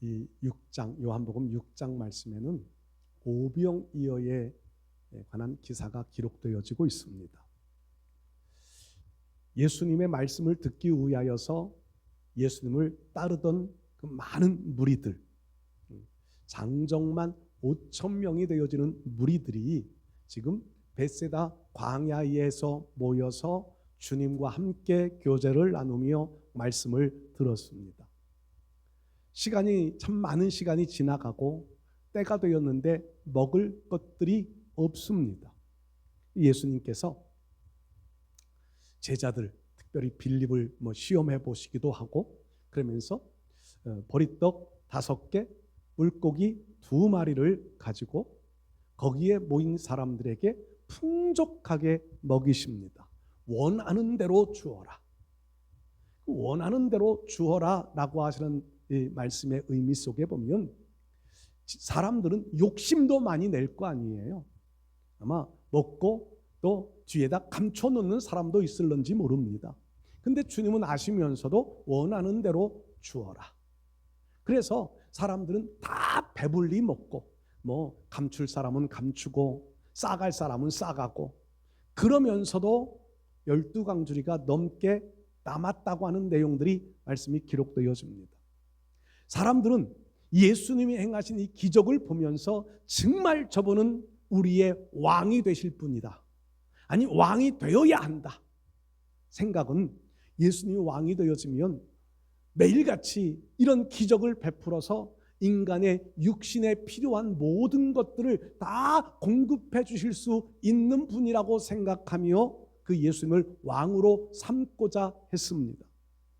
이 6장 요한복음 6장 말씀에는 오병이어에 관한 기사가 기록되어지고 있습니다. 예수님의 말씀을 듣기 위하여서 예수님을 따르던 그 많은 무리들, 장정만 5천 명이 되어지는 무리들이 지금 벳세다 광야에서 모여서 주님과 함께 교제를 나누며 말씀을 들었습니다. 시간이 참 많은 시간이 지나가고 때가 되었는데 먹을 것들이 없습니다. 예수님께서 제자들, 특별히 빌립을 시험해 보시기도 하고 그러면서 보리떡 5개, 물고기 2마리를 가지고 거기에 모인 사람들에게 풍족하게 먹이십니다. 원하는 대로 주어라. 원하는 대로 주어라 라고 하시는 이 말씀의 의미 속에 보면 사람들은 욕심도 많이 낼 거 아니에요. 아마 먹고 또 뒤에다 감춰놓는 사람도 있을런지 모릅니다. 근데 주님은 아시면서도 원하는 대로 주어라. 그래서 사람들은 다 배불리 먹고 감출 사람은 감추고 싸갈 사람은 싸가고 그러면서도 12강주리가 넘게 남았다고 하는 내용들이 말씀이 기록되어집니다. 사람들은 예수님이 행하신 이 기적을 보면서 정말 저분은 우리의 왕이 되실 분이다. 아니 왕이 되어야 한다. 생각은 예수님이 왕이 되어지면 매일같이 이런 기적을 베풀어서 인간의 육신에 필요한 모든 것들을 다 공급해 주실 수 있는 분이라고 생각하며 그 예수님을 왕으로 삼고자 했습니다.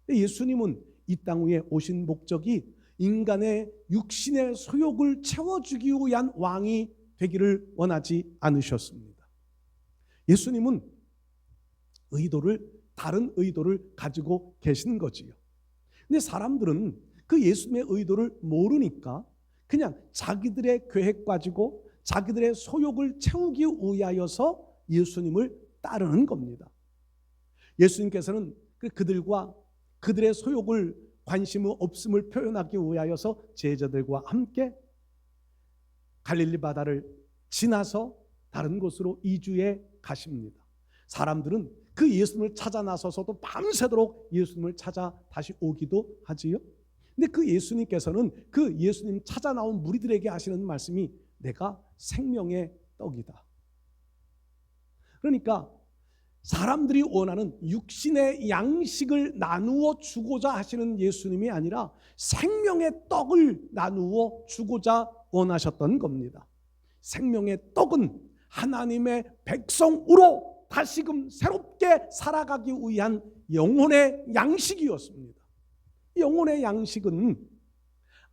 예수님은 이 땅 위에 오신 목적이 인간의 육신의 소욕을 채워주기 위한 왕이 되기를 원하지 않으셨습니다. 예수님은 다른 의도를 가지고 계신 거지요. 근데 사람들은 그 예수님의 의도를 모르니까 그냥 자기들의 계획 가지고 자기들의 소욕을 채우기 위하여서 예수님을 따르는 겁니다. 예수님께서는 그들과 그들의 소욕을 관심 없음을 표현하기 위하여서 제자들과 함께 갈릴리 바다를 지나서 다른 곳으로 이주해 가십니다. 사람들은 그 예수님을 찾아 나서서도 밤새도록 예수님을 찾아 다시 오기도 하지요. 근데 그 예수님께서는 그 예수님 찾아 나온 무리들에게 하시는 말씀이 내가 생명의 떡이다. 그러니까 사람들이 원하는 육신의 양식을 나누어 주고자 하시는 예수님이 아니라 생명의 떡을 나누어 주고자 원하셨던 겁니다. 생명의 떡은 하나님의 백성으로 다시금 새롭게 살아가기 위한 영혼의 양식이었습니다. 영혼의 양식은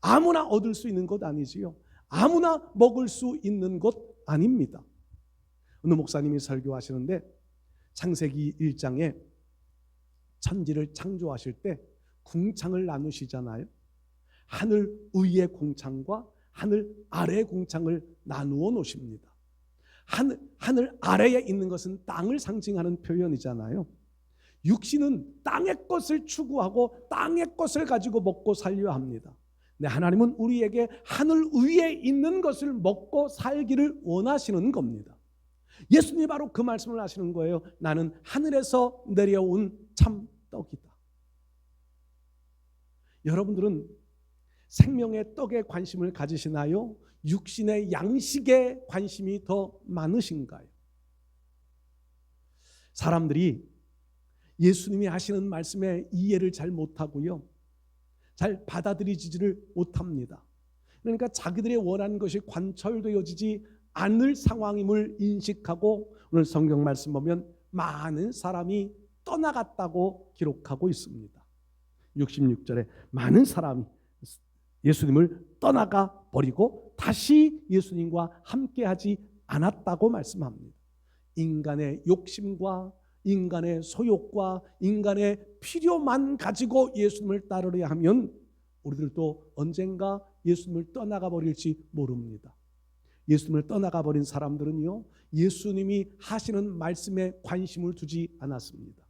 아무나 얻을 수 있는 것 아니지요. 아무나 먹을 수 있는 것 아닙니다. 어느 목사님이 설교하시는데 창세기 1장에 천지를 창조하실 때 궁창을 나누시잖아요. 하늘 위의 궁창과 하늘 아래의 궁창을 나누어 놓으십니다. 하늘 아래에 있는 것은 땅을 상징하는 표현이잖아요. 육신은 땅의 것을 추구하고 땅의 것을 가지고 먹고 살려야 합니다. 근데 하나님은 우리에게 하늘 위에 있는 것을 먹고 살기를 원하시는 겁니다. 예수님이 바로 그 말씀을 하시는 거예요. 나는 하늘에서 내려온 참 떡이다. 여러분들은 생명의 떡에 관심을 가지시나요? 육신의 양식에 관심이 더 많으신가요? 사람들이 예수님이 하시는 말씀에 이해를 잘 못하고요. 잘 받아들이지를 못합니다. 그러니까 자기들이 원하는 것이 관철되어지지 않을 상황임을 인식하고 오늘 성경 말씀 보면 많은 사람이 떠나갔다고 기록하고 있습니다. 66절에 많은 사람이 예수님을 떠나가 버리고 다시 예수님과 함께하지 않았다고 말씀합니다. 인간의 욕심과 인간의 소욕과 인간의 필요만 가지고 예수님을 따르려 하면 우리들도 언젠가 예수님을 떠나가 버릴지 모릅니다. 예수님을 떠나가 버린 사람들은요, 예수님이 하시는 말씀에 관심을 두지 않았습니다.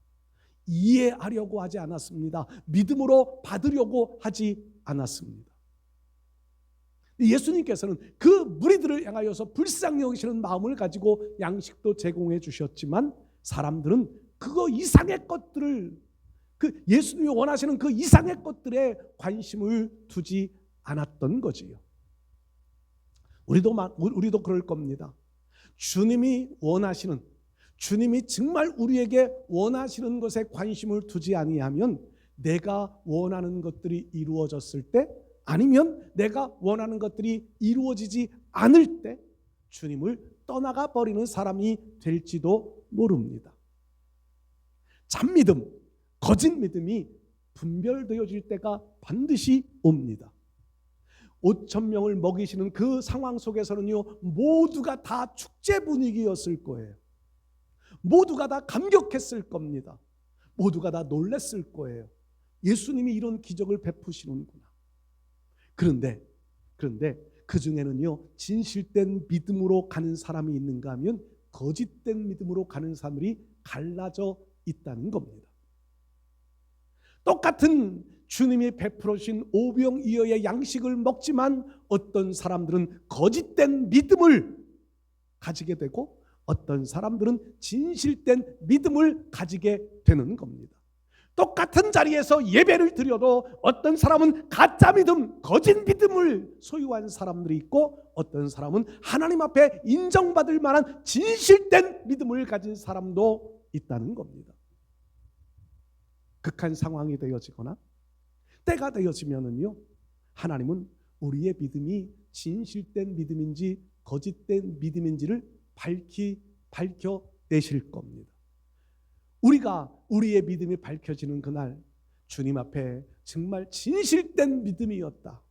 이해하려고 하지 않았습니다. 믿음으로 받으려고 하지 않았습니다. 예수님께서는 그 무리들을 향하여서 불쌍히 여기시는 마음을 가지고 양식도 제공해 주셨지만 사람들은 그거 이상의 것들을, 그 예수님이 원하시는 그 이상의 것들에 관심을 두지 않았던 거지요. 우리도 그럴 겁니다. 주님이 원하시는, 주님이 정말 우리에게 원하시는 것에 관심을 두지 아니하면 내가 원하는 것들이 이루어졌을 때, 아니면 내가 원하는 것들이 이루어지지 않을 때 주님을 떠나가 버리는 사람이 될지도 모릅니다. 참믿음, 거짓 믿음이 분별되어질 때가 반드시 옵니다. 5,000명을 먹이시는 그 상황 속에서는요, 모두가 다 축제 분위기였을 거예요. 모두가 다 감격했을 겁니다. 모두가 다 놀랐을 거예요. 예수님이 이런 기적을 베푸시는구나. 그런데 그 중에는요, 진실된 믿음으로 가는 사람이 있는가 하면 거짓된 믿음으로 가는 사람들이 갈라져 있다는 겁니다. 똑같은 주님이 베풀어 주신 오병이어의 양식을 먹지만 어떤 사람들은 거짓된 믿음을 가지게 되고 어떤 사람들은 진실된 믿음을 가지게 되는 겁니다. 똑같은 자리에서 예배를 드려도 어떤 사람은 가짜 믿음, 거짓 믿음을 소유한 사람들이 있고 어떤 사람은 하나님 앞에 인정받을 만한 진실된 믿음을 가진 사람도 있다는 겁니다. 극한 상황이 되어지거나 때가 되어지면은요, 하나님은 우리의 믿음이 진실된 믿음인지 거짓된 믿음인지를 밝혀내실 겁니다. 우리의 믿음이 밝혀지는 그날 주님 앞에 정말 진실된 믿음이었다,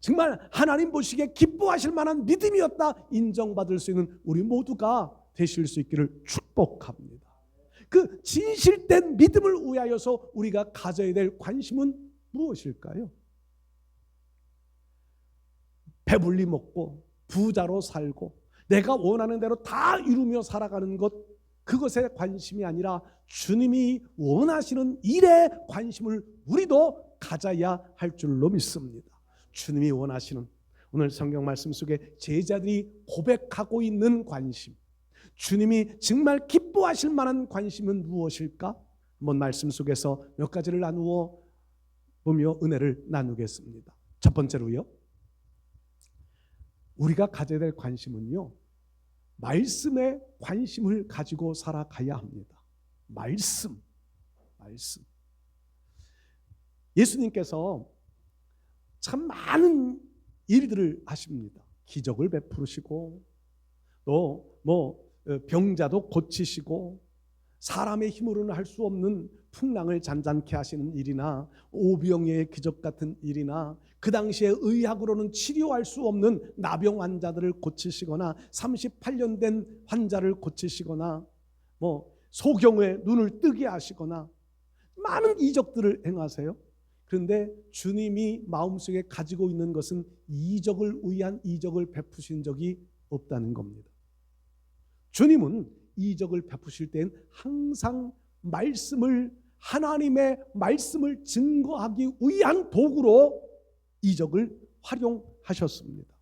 정말 하나님 보시기에 기뻐하실 만한 믿음이었다 인정받을 수 있는 우리 모두가 되실 수 있기를 축복합니다. 그 진실된 믿음을 위하여서 우리가 가져야 될 관심은 무엇일까요? 배불리 먹고 부자로 살고 내가 원하는 대로 다 이루며 살아가는 것, 그것에 관심이 아니라 주님이 원하시는 일에 관심을 우리도 가져야 할 줄로 믿습니다. 주님이 원하시는, 오늘 성경 말씀 속에 제자들이 고백하고 있는 관심, 주님이 정말 기뻐하실 만한 관심은 무엇일까? 한번 말씀 속에서 몇 가지를 나누어 보며 은혜를 나누겠습니다. 첫 번째로요, 우리가 가져야 될 관심은요, 말씀에 관심을 가지고 살아가야 합니다. 말씀. 예수님께서 참 많은 일들을 하십니다. 기적을 베푸시고 또 병자도 고치시고 사람의 힘으로는 할 수 없는 풍랑을 잔잔케 하시는 일이나 오병이어의 기적 같은 일이나 그 당시에 의학으로는 치료할 수 없는 나병 환자들을 고치시거나 38년 된 환자를 고치시거나 소경의 눈을 뜨게 하시거나 많은 이적들을 행하세요. 그런데 주님이 마음속에 가지고 있는 것은 이적을 위한 이적을 베푸신 적이 없다는 겁니다. 주님은 이적을 베푸실 때는 항상 하나님의 말씀을 증거하기 위한 도구로 이적을 활용하셨습니다.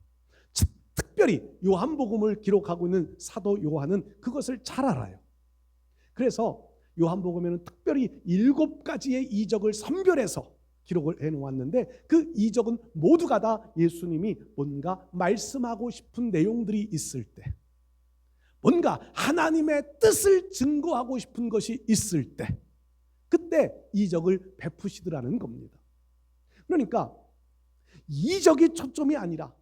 특별히 요한복음을 기록하고 있는 사도 요한은 그것을 잘 알아요. 그래서 요한복음에는 특별히 7가지의 이적을 선별해서 기록을 해놓았는데 그 이적은 모두가 다 예수님이 뭔가 말씀하고 싶은 내용들이 있을 때, 뭔가 하나님의 뜻을 증거하고 싶은 것이 있을 때, 그때 이적을 베푸시더라는 겁니다. 그러니까 이적이 초점이 아니라,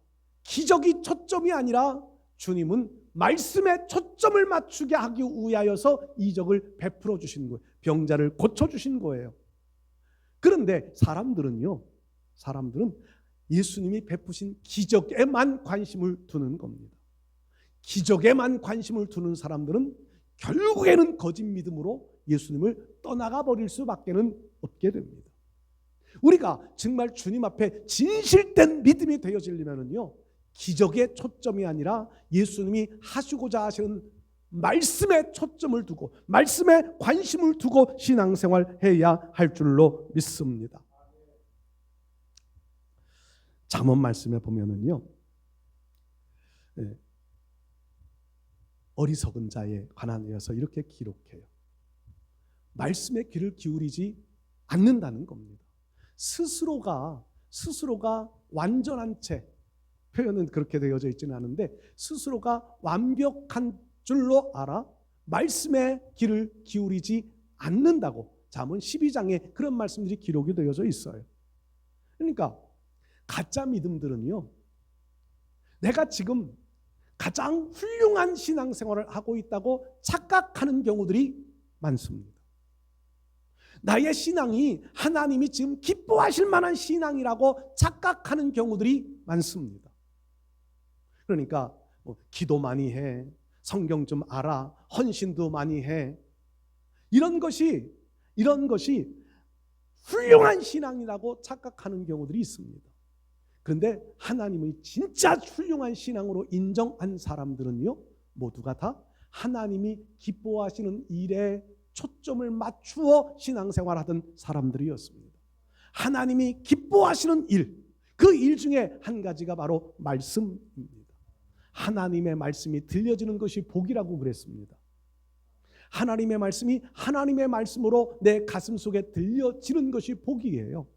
기적이 초점이 아니라 주님은 말씀에 초점을 맞추게 하기 위하여서 이적을 베풀어 주신 거예요. 병자를 고쳐주신 거예요. 그런데 사람들은 예수님이 베푸신 기적에만 관심을 두는 겁니다. 기적에만 관심을 두는 사람들은 결국에는 거짓 믿음으로 예수님을 떠나가 버릴 수밖에 없게 됩니다. 우리가 정말 주님 앞에 진실된 믿음이 되어지려면요, 기적의 초점이 아니라 예수님이 하시고자 하시는 말씀에 초점을 두고 말씀에 관심을 두고 신앙생활 해야 할 줄로 믿습니다. 잠언 말씀에 보면은요, 어리석은 자에 관하여서 이렇게 기록해요. 말씀에 귀를 기울이지 않는다는 겁니다. 스스로가 완전한 채, 표현은 그렇게 되어져 있지는 않은데 스스로가 완벽한 줄로 알아 말씀에 귀를 기울이지 않는다고 잠언 12장에 그런 말씀들이 기록이 되어져 있어요. 그러니까 가짜 믿음들은요, 내가 지금 가장 훌륭한 신앙생활을 하고 있다고 착각하는 경우들이 많습니다. 나의 신앙이 하나님이 지금 기뻐하실 만한 신앙이라고 착각하는 경우들이 많습니다. 그러니까 기도 많이 해, 성경 좀 알아, 헌신도 많이 해, 이런 것이 훌륭한 신앙이라고 착각하는 경우들이 있습니다. 그런데 하나님의 진짜 훌륭한 신앙으로 인정한 사람들은요, 모두가 다 하나님이 기뻐하시는 일에 초점을 맞추어 신앙생활하던 사람들이었습니다. 하나님이 기뻐하시는 일, 그 일 중에 한 가지가 바로 말씀입니다. 하나님의 말씀이 들려지는 것이 복이라고 그랬습니다. 하나님의 말씀이 하나님의 말씀으로 내 가슴 속에 들려지는 것이 복이에요.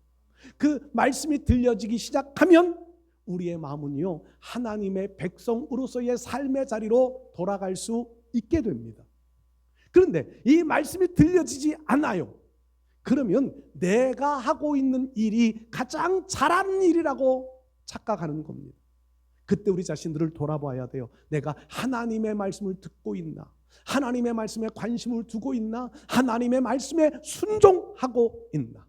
그 말씀이 들려지기 시작하면 우리의 마음은요, 하나님의 백성으로서의 삶의 자리로 돌아갈 수 있게 됩니다. 그런데 이 말씀이 들려지지 않아요. 그러면 내가 하고 있는 일이 가장 잘하는 일이라고 착각하는 겁니다. 그때 우리 자신들을 돌아봐야 돼요. 내가 하나님의 말씀을 듣고 있나? 하나님의 말씀에 관심을 두고 있나? 하나님의 말씀에 순종하고 있나?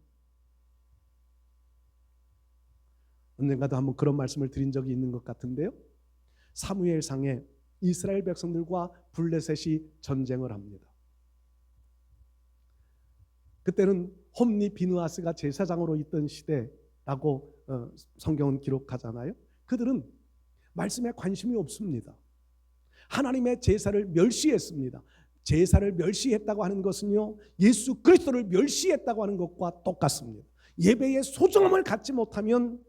언젠가도 한번 그런 말씀을 드린 적이 있는 것 같은데요, 사무엘상에 이스라엘 백성들과 블레셋이 전쟁을 합니다. 그때는 홈리 비느하스가 제사장으로 있던 시대라고 성경은 기록하잖아요. 그들은 말씀에 관심이 없습니다. 하나님의 제사를 멸시했습니다. 제사를 멸시했다고 하는 것은요, 예수 그리스도를 멸시했다고 하는 것과 똑같습니다. 예배의 소중함을 갖지 못하면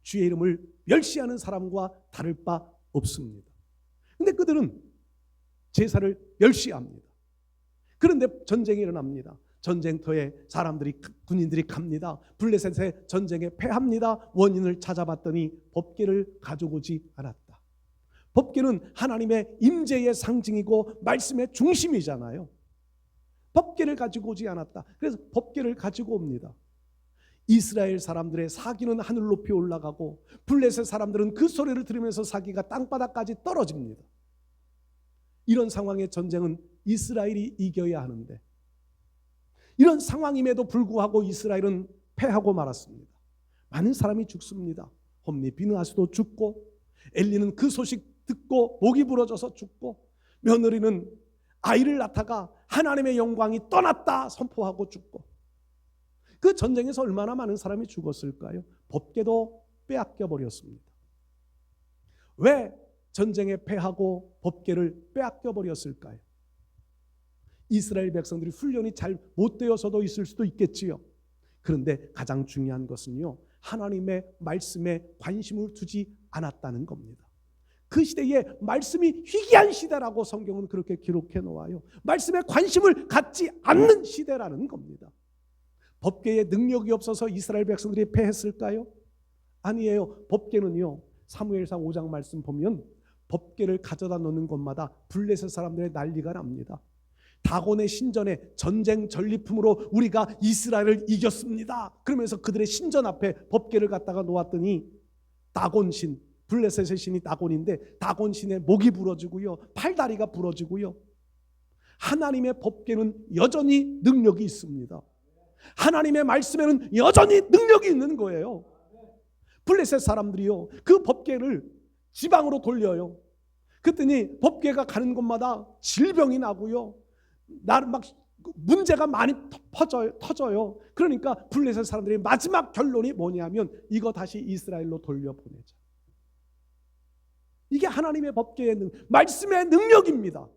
주의 이름을 멸시하는 사람과 다를 바 없습니다. 그런데 그들은 제사를 멸시합니다. 그런데 전쟁이 일어납니다. 전쟁터에 군인들이 갑니다. 블레셋의 전쟁에 패합니다. 원인을 찾아봤더니 법궤를 가져오지 않았다. 법궤는 하나님의 임재의 상징이고 말씀의 중심이잖아요. 법궤를 가지고 오지 않았다. 그래서 법궤를 가지고 옵니다. 이스라엘 사람들의 사기는 하늘 높이 올라가고 블레셋 사람들은 그 소리를 들으면서 사기가 땅바닥까지 떨어집니다. 이런 상황의 전쟁은 이스라엘이 이겨야 하는데, 이런 상황임에도 불구하고 이스라엘은 패하고 말았습니다. 많은 사람이 죽습니다. 홈리 비느하스도 죽고, 엘리는 그 소식 듣고 목이 부러져서 죽고, 며느리는 아이를 낳다가 하나님의 영광이 떠났다 선포하고 죽고, 그 전쟁에서 얼마나 많은 사람이 죽었을까요? 법궤도 빼앗겨 버렸습니다. 왜 전쟁에 패하고 법궤를 빼앗겨 버렸을까요? 이스라엘 백성들이 훈련이 잘 못 되어서도 있을 수도 있겠지요. 그런데 가장 중요한 것은요, 하나님의 말씀에 관심을 두지 않았다는 겁니다. 그 시대에 말씀이 희귀한 시대라고 성경은 그렇게 기록해 놓아요. 말씀에 관심을 갖지 않는 시대라는 겁니다. 법궤에 능력이 없어서 이스라엘 백성들이 패했을까요? 아니에요. 법궤는요, 사무엘상 5장 말씀 보면 법궤를 가져다 놓는 곳마다 블레셋 사람들의 난리가 납니다. 다곤의 신전에 전쟁 전리품으로 우리가 이스라엘을 이겼습니다. 그러면서 그들의 신전 앞에 법궤를 갖다가 놓았더니 다곤신, 블레셋의 신이 다곤인데 다곤신의 목이 부러지고요, 팔다리가 부러지고요. 하나님의 법궤는 여전히 능력이 있습니다. 하나님의 말씀에는 여전히 능력이 있는 거예요. 블레셋 사람들이요, 그 법궤를 지방으로 돌려요. 그랬더니 법궤가 가는 곳마다 질병이 나고요, 나름 막 문제가 많이 터져요. 그러니까 블레셋 사람들의 마지막 결론이 뭐냐면 이거 다시 이스라엘로 돌려보내자. 이게 하나님의 법궤의 말씀의 능력입니다.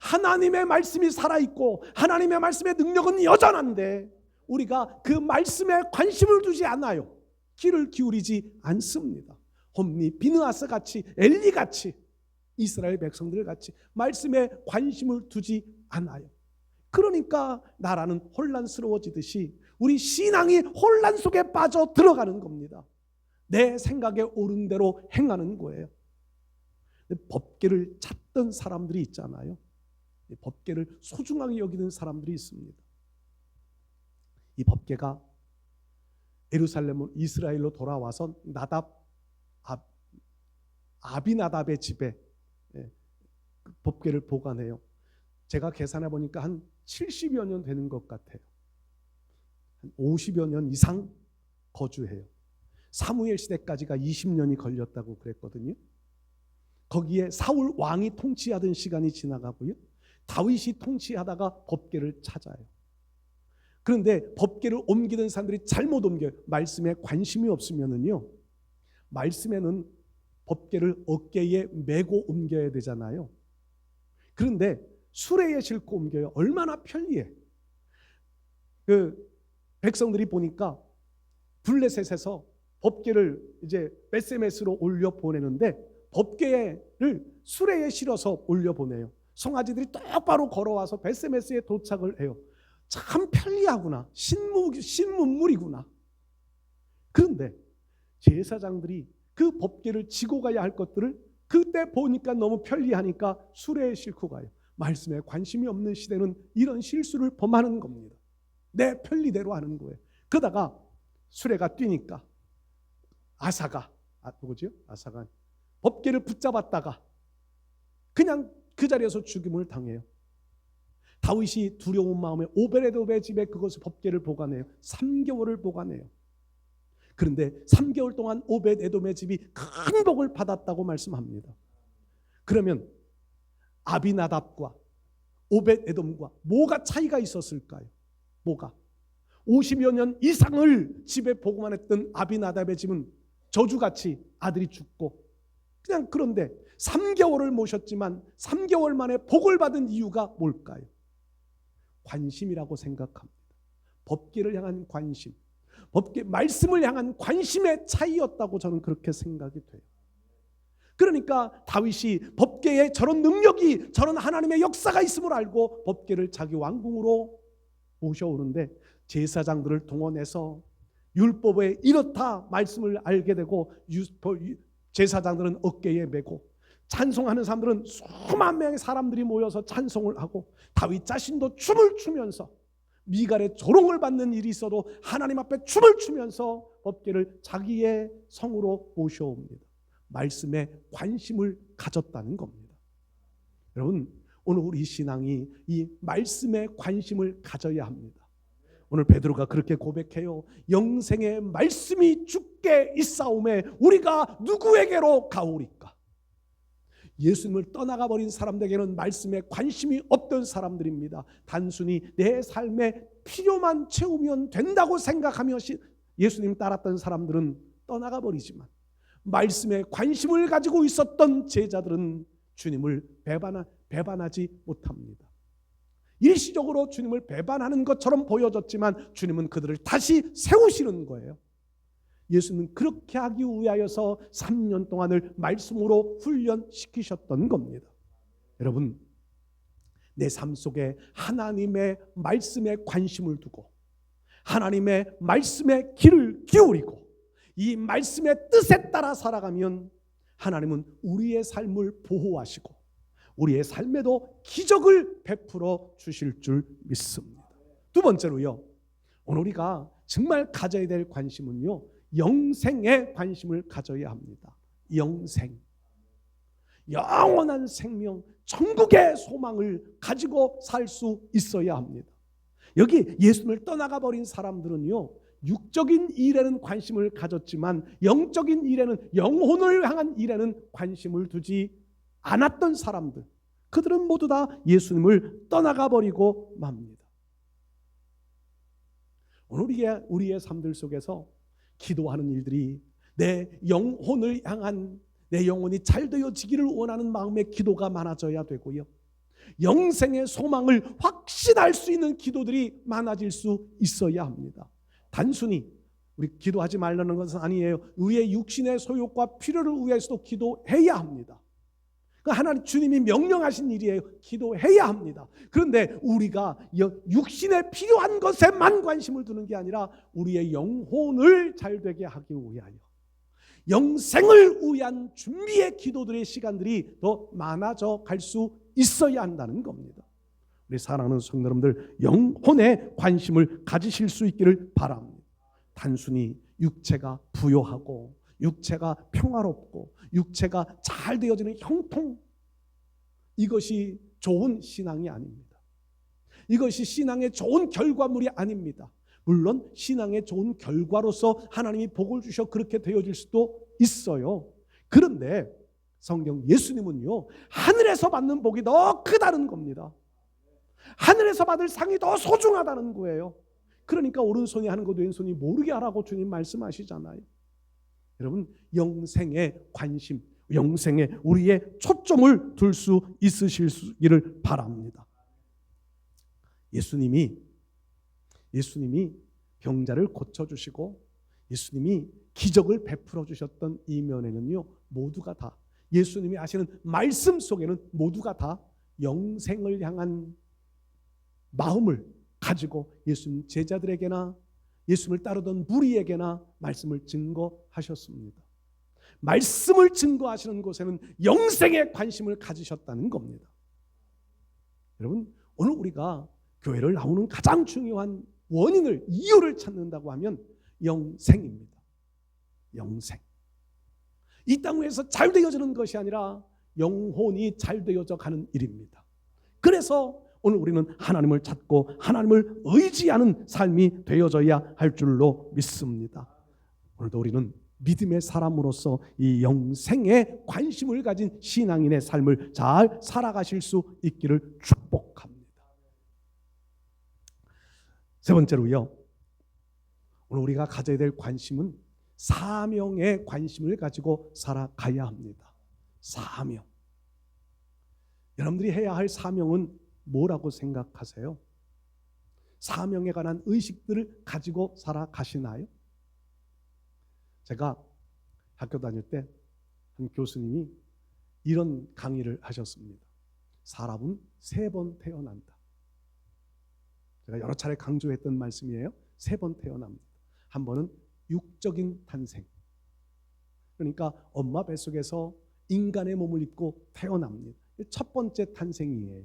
하나님의 말씀이 살아있고 하나님의 말씀의 능력은 여전한데 우리가 그 말씀에 관심을 두지 않아요. 귀를 기울이지 않습니다. 홈리, 비느하스 같이, 엘리 같이, 이스라엘 백성들 같이 말씀에 관심을 두지 않아요. 그러니까 나라는 혼란스러워지듯이 우리 신앙이 혼란 속에 빠져 들어가는 겁니다. 내 생각에 옳은 대로 행하는 거예요. 법궤를 찾던 사람들이 있잖아요. 법궤를 소중하게 여기는 사람들이 있습니다. 이 법궤가 예루살렘 이스라엘로 돌아와서 아비나답의 집에 법궤를 보관해요. 제가 계산해 보니까 한 70여 년 되는 것 같아요. 한 50여 년 이상 거주해요. 사무엘 시대까지가 20년이 걸렸다고 그랬거든요. 거기에 사울 왕이 통치하던 시간이 지나가고요. 다윗이 통치하다가 법궤를 찾아요. 그런데 법궤를 옮기던 사람들이 잘못 옮겨요. 말씀에 관심이 없으면은요, 말씀에는 법궤를 어깨에 메고 옮겨야 되잖아요. 그런데 수레에 싣고 옮겨요. 얼마나 편리해. 백성들이 보니까 블레셋에서 법궤를 이제 베세메스로 올려 보내는데 법궤를 수레에 실어서 올려 보내요. 송아지들이 똑바로 걸어와서 베세메스에 도착을 해요. 참 편리하구나. 신문물이구나. 그런데 제사장들이 그 법궤를 지고 가야 할 것들을 그때 보니까 너무 편리하니까 수레에 싣고 가요. 말씀에 관심이 없는 시대는 이런 실수를 범하는 겁니다. 내 편리대로 하는 거예요. 그러다가 수레가 뛰니까 아사가 법궤를 붙잡았다가 그냥 그 자리에서 죽임을 당해요. 다윗이 두려운 마음에 오베데돔의 집에 그것을 법궤를 보관해요. 3개월을 보관해요. 그런데 3개월 동안 오벳에돔의 집이 큰 복을 받았다고 말씀합니다. 그러면 아비나답과 오벳에돔과 뭐가 차이가 있었을까요? 뭐가? 50여 년 이상을 집에 보관했던 아비나답의 집은 저주같이 아들이 죽고 그냥 그런데 3개월을 모셨지만 3개월 만에 복을 받은 이유가 뭘까요? 관심이라고 생각합니다. 법궤를 향한 관심, 법궤 말씀을 향한 관심의 차이였다고 저는 그렇게 생각이 돼요. 그러니까 다윗이 법궤에 저런 능력이, 저런 하나님의 역사가 있음을 알고 법궤를 자기 왕궁으로 모셔오는데 제사장들을 동원해서 율법에 이렇다 말씀을 알게 되고 제사장들은 어깨에 메고 찬송하는 사람들은 수만 명의 사람들이 모여서 찬송을 하고 다윗 자신도 춤을 추면서 미갈의 조롱을 받는 일이 있어도 하나님 앞에 춤을 추면서 법궤를 자기의 성으로 모셔옵니다. 말씀에 관심을 가졌다는 겁니다. 여러분, 오늘 우리 신앙이 이 말씀에 관심을 가져야 합니다. 오늘 베드로가 그렇게 고백해요. 영생의 말씀이 주께 있사오매 우리가 누구에게로 가오리까? 예수님을 떠나가 버린 사람들에게는 말씀에 관심이 없던 사람들입니다. 단순히 내 삶의 필요만 채우면 된다고 생각하며 예수님 따랐던 사람들은 떠나가 버리지만 말씀에 관심을 가지고 있었던 제자들은 주님을 배반하지 못합니다. 일시적으로 주님을 배반하는 것처럼 보여졌지만 주님은 그들을 다시 세우시는 거예요. 예수는 그렇게 하기 위하여서 3년 동안을 말씀으로 훈련시키셨던 겁니다. 여러분, 내 삶 속에 하나님의 말씀에 관심을 두고 하나님의 말씀에 귀를 기울이고 이 말씀의 뜻에 따라 살아가면 하나님은 우리의 삶을 보호하시고 우리의 삶에도 기적을 베풀어 주실 줄 믿습니다. 두 번째로요, 오늘 우리가 정말 가져야 될 관심은요, 영생에 관심을 가져야 합니다. 영생, 영원한 생명, 천국의 소망을 가지고 살 수 있어야 합니다. 여기 예수님을 떠나가 버린 사람들은요, 육적인 일에는 관심을 가졌지만 영적인 일에는, 영혼을 향한 일에는 관심을 두지 않았던 사람들, 그들은 모두 다 예수님을 떠나가 버리고 맙니다. 오늘 우리의 삶들 속에서 기도하는 일들이 내 영혼을 향한, 내 영혼이 잘 되어지기를 원하는 마음의 기도가 많아져야 되고요, 영생의 소망을 확신할 수 있는 기도들이 많아질 수 있어야 합니다. 단순히 우리 기도하지 말라는 것은 아니에요. 우리의 육신의 소욕과 필요를 위해서도 기도해야 합니다. 하나님 주님이 명령하신 일이에요. 기도해야 합니다. 그런데 우리가 육신에 필요한 것에만 관심을 두는 게 아니라 우리의 영혼을 잘되게 하기 위하여 영생을 위한 준비의 기도들의 시간들이 더 많아져 갈 수 있어야 한다는 겁니다. 우리 사랑하는 성도 여러분들, 영혼에 관심을 가지실 수 있기를 바랍니다. 단순히 육체가 부요하고 육체가 평화롭고 육체가 잘 되어지는 형통, 이것이 좋은 신앙이 아닙니다. 이것이 신앙의 좋은 결과물이 아닙니다. 물론 신앙의 좋은 결과로서 하나님이 복을 주셔 그렇게 되어질 수도 있어요. 그런데 성경 예수님은요, 하늘에서 받는 복이 더 크다는 겁니다. 하늘에서 받을 상이 더 소중하다는 거예요. 그러니까 오른손이 하는 것 왼손이 모르게 하라고 주님 말씀하시잖아요. 여러분, 영생에 관심, 영생에 우리의 초점을 둘 수 있으시기를 바랍니다. 예수님이 병자를 고쳐주시고 예수님이 기적을 베풀어 주셨던 이 면에는요, 모두가 다 예수님이 하시는 말씀 속에는 모두가 다 영생을 향한 마음을 가지고 예수님 제자들에게나 예수님을 따르던 무리에게나 말씀을 증거하셨습니다. 말씀을 증거하시는 곳에는 영생에 관심을 가지셨다는 겁니다. 여러분, 오늘 우리가 교회를 나오는 가장 중요한 원인을, 이유를 찾는다고 하면 영생입니다. 영생. 이 땅 위에서 잘 되어지는 것이 아니라 영혼이 잘 되어져 가는 일입니다. 그래서 오늘 우리는 하나님을 찾고 하나님을 의지하는 삶이 되어져야 할 줄로 믿습니다. 오늘도 우리는 믿음의 사람으로서 이 영생에 관심을 가진 신앙인의 삶을 잘 살아가실 수 있기를 축복합니다. 세 번째로요, 오늘 우리가 가져야 될 관심은 사명에 관심을 가지고 살아가야 합니다. 사명. 여러분들이 해야 할 사명은 뭐라고 생각하세요? 사명에 관한 의식들을 가지고 살아가시나요? 제가 학교 다닐 때 한 교수님이 이런 강의를 하셨습니다. 사람은 3번 태어난다. 제가 여러 차례 강조했던 말씀이에요. 3번 태어납니다. 한 번은 육적인 탄생. 그러니까 엄마 뱃속에서 인간의 몸을 입고 태어납니다. 첫 번째 탄생이에요.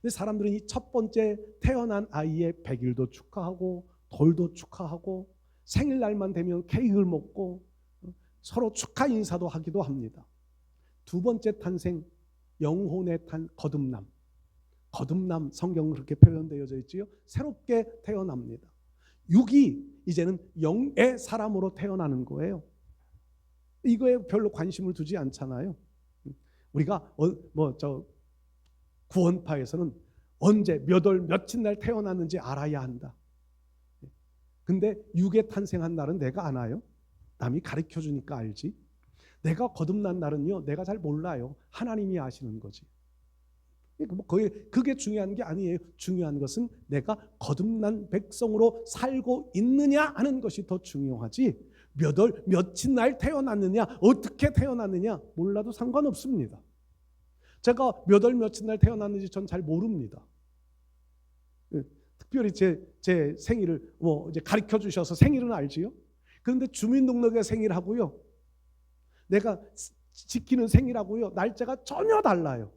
근데 사람들은 이 첫 번째 태어난 아이의 100일도 축하하고 돌도 축하하고 생일날만 되면 케이크를 먹고 서로 축하 인사도 하기도 합니다. 두 번째 탄생, 영혼의 거듭남. 거듭남, 성경은 그렇게 표현되어져 있지요. 새롭게 태어납니다. 육이 이제는 영의 사람으로 태어나는 거예요. 이거에 별로 관심을 두지 않잖아요. 우리가 구원파에서는 언제 몇 월 며칠 날 태어났는지 알아야 한다. 근데 육에 탄생한 날은 내가 아나요? 남이 가르쳐 주니까 알지. 내가 거듭난 날은요, 내가 잘 몰라요. 하나님이 아시는 거지. 그게 중요한 게 아니에요. 중요한 것은 내가 거듭난 백성으로 살고 있느냐 하는 것이 더 중요하지, 몇 월 며칠 날 태어났느냐, 어떻게 태어났느냐 몰라도 상관없습니다. 제가 몇 월 며칠 날 태어났는지 전 잘 모릅니다. 특별히 제 생일을 이제 가르쳐 주셔서 생일은 알지요. 그런데 주민등록의 생일하고요, 내가 지키는 생일하고요, 날짜가 전혀 달라요.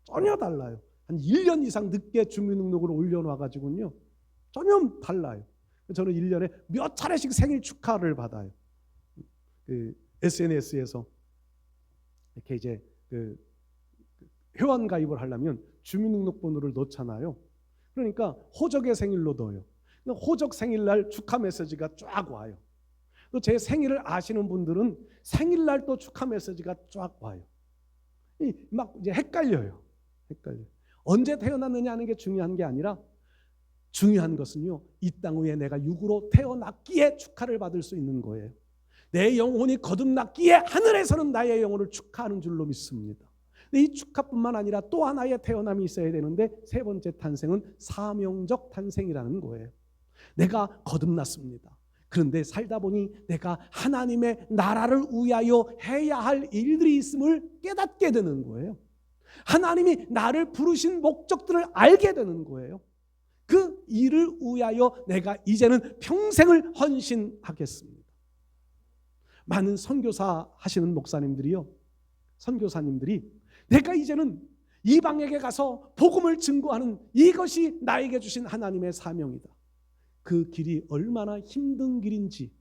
전혀 달라요. 한 1년 이상 늦게 주민등록을 올려놔가지고요, 전혀 달라요. 저는 1년에 몇 차례씩 생일 축하를 받아요. SNS에서 이렇게 이제 회원 가입을 하려면 주민등록번호를 넣잖아요. 그러니까 호적의 생일로 넣어요. 호적 생일날 축하 메시지가 쫙 와요. 또 제 생일을 아시는 분들은 생일날 또 축하 메시지가 쫙 와요. 막 이제 헷갈려요. 언제 태어났느냐 하는 게 중요한 게 아니라, 중요한 것은요, 이 땅 위에 내가 육으로 태어났기에 축하를 받을 수 있는 거예요. 내 영혼이 거듭났기에 하늘에서는 나의 영혼을 축하하는 줄로 믿습니다. 이 축하뿐만 아니라 또 하나의 태어남이 있어야 되는데, 세 번째 탄생은 사명적 탄생이라는 거예요. 내가 거듭났습니다. 그런데 살다 보니 내가 하나님의 나라를 위하여 해야 할 일들이 있음을 깨닫게 되는 거예요. 하나님이 나를 부르신 목적들을 알게 되는 거예요. 그 일을 위하여 내가 이제는 평생을 헌신하겠습니다. 많은 선교사 하시는 목사님들이요, 선교사님들이 내가 이제는 이방에게 가서 복음을 증거하는 이것이 나에게 주신 하나님의 사명이다. 그 길이 얼마나 힘든 길인지,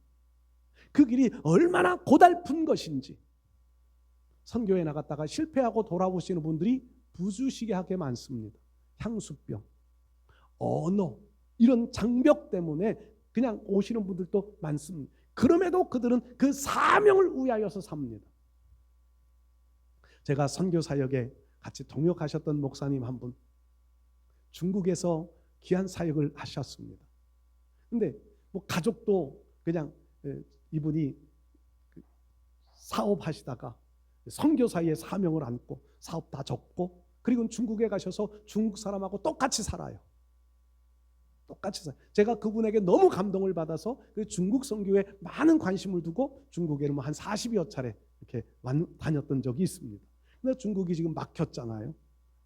그 길이 얼마나 고달픈 것인지, 선교에 나갔다가 실패하고 돌아오시는 분들이 부주시하게 많습니다. 향수병, 언어, 이런 장벽 때문에 그냥 오시는 분들도 많습니다. 그럼에도 그들은 그 사명을 위하여서 삽니다. 제가 선교 사역에 같이 동역하셨던 목사님 한 분, 중국에서 귀한 사역을 하셨습니다. 근데 뭐 가족도 그냥 이분이 사업하시다가 선교사의 사명을 안고 사업 다 접고, 그리고 중국에 가셔서 중국 사람하고 똑같이 살아요. 똑같이 살아요. 제가 그분에게 너무 감동을 받아서 그 중국 선교에 많은 관심을 두고 중국에 한 40여 차례 이렇게 다녔던 적이 있습니다. 근데 중국이 지금 막혔잖아요.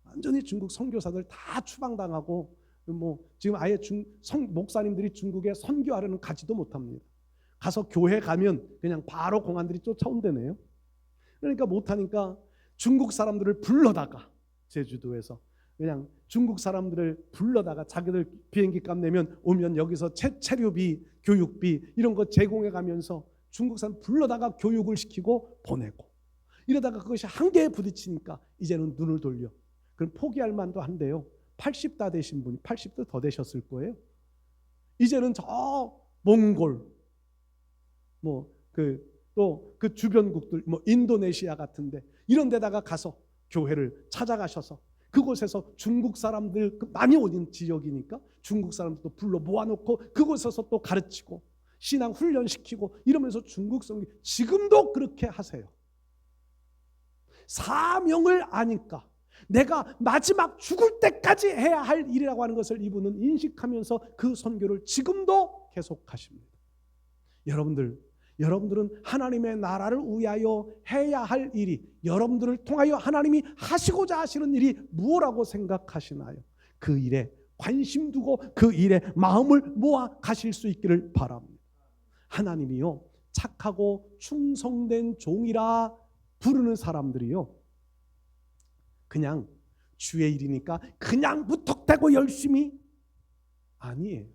완전히 중국 선교사들 다 추방당하고, 뭐 지금 아예 목사님들이 중국에 선교하려는 가지도 못합니다. 가서 교회 가면 그냥 바로 공안들이 쫓아온다네요. 그러니까 못하니까 중국 사람들을 불러다가, 제주도에서 그냥 중국 사람들을 불러다가 자기들 비행기 값 내면 오면 여기서 체류비, 교육비 이런 거 제공해 가면서 중국 사람 불러다가 교육을 시키고 보내고, 이러다가 그것이 한계에 부딪히니까 이제는 눈을 돌려. 그럼 포기할 만도 한데요, 80다 되신 분이, 80도 더 되셨을 거예요. 이제는 저 몽골, 또 그 주변국들, 인도네시아 같은데 이런 데다가 가서 교회를 찾아가셔서 그곳에서 중국 사람들 많이 오는 지역이니까 중국 사람들도 불러 모아놓고 그곳에서 또 가르치고 신앙 훈련시키고 이러면서 중국 성교, 지금도 그렇게 하세요. 사명을 아니까 내가 마지막 죽을 때까지 해야 할 일이라고 하는 것을 이분은 인식하면서 그 선교를 지금도 계속하십니다. 여러분들은 하나님의 나라를 위하여 해야 할 일이, 여러분들을 통하여 하나님이 하시고자 하시는 일이 무엇이라고 생각하시나요? 그 일에 관심 두고 그 일에 마음을 모아 가실 수 있기를 바랍니다. 하나님이요, 착하고 충성된 종이라 부르는 사람들이요, 그냥 주의 일이니까 그냥 무턱대고 열심히, 아니에요.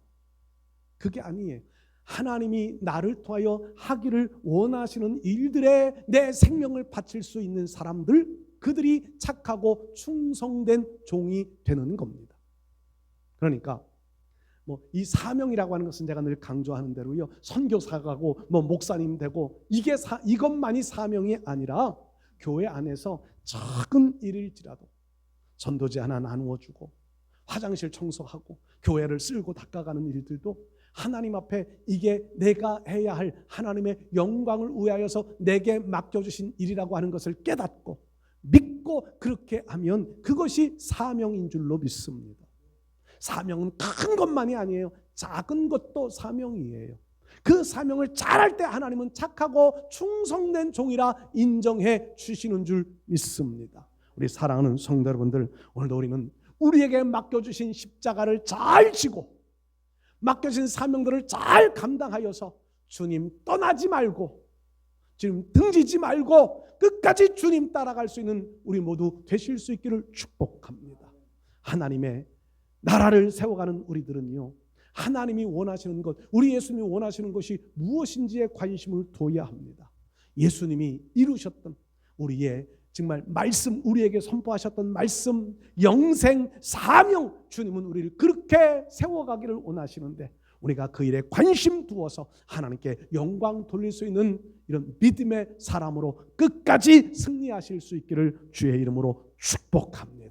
그게 아니에요. 하나님이 나를 통하여 하기를 원하시는 일들에 내 생명을 바칠 수 있는 사람들, 그들이 착하고 충성된 종이 되는 겁니다. 그러니까 이 사명이라고 하는 것은 제가 늘 강조하는 대로요, 선교사가고 목사님 되고 이것만이 사명이 아니라 교회 안에서 작은 일일지라도 전도지 하나 나누어 주고 화장실 청소하고 교회를 쓸고 닦아가는 일들도 하나님 앞에 이게 내가 해야 할 하나님의 영광을 위하여서 내게 맡겨주신 일이라고 하는 것을 깨닫고 믿고 그렇게 하면 그것이 사명인 줄로 믿습니다. 사명은 큰 것만이 아니에요. 작은 것도 사명이에요. 그 사명을 잘할 때 하나님은 착하고 충성된 종이라 인정해 주시는 줄 믿습니다. 우리 사랑하는 성도 여러분들, 오늘도 우리는 우리에게 맡겨주신 십자가를 잘 지고 맡겨진 사명들을 잘 감당하여서 주님 떠나지 말고, 주님 등지지 말고 끝까지 주님 따라갈 수 있는 우리 모두 되실 수 있기를 축복합니다. 하나님의 나라를 세워가는 우리들은요, 하나님이 원하시는 것, 우리 예수님이 원하시는 것이 무엇인지에 관심을 둬야 합니다. 예수님이 이루셨던 우리의 정말 말씀, 우리에게 선포하셨던 말씀, 영생, 사명, 주님은 우리를 그렇게 세워가기를 원하시는데 우리가 그 일에 관심 두어서 하나님께 영광 돌릴 수 있는 이런 믿음의 사람으로 끝까지 승리하실 수 있기를 주의 이름으로 축복합니다.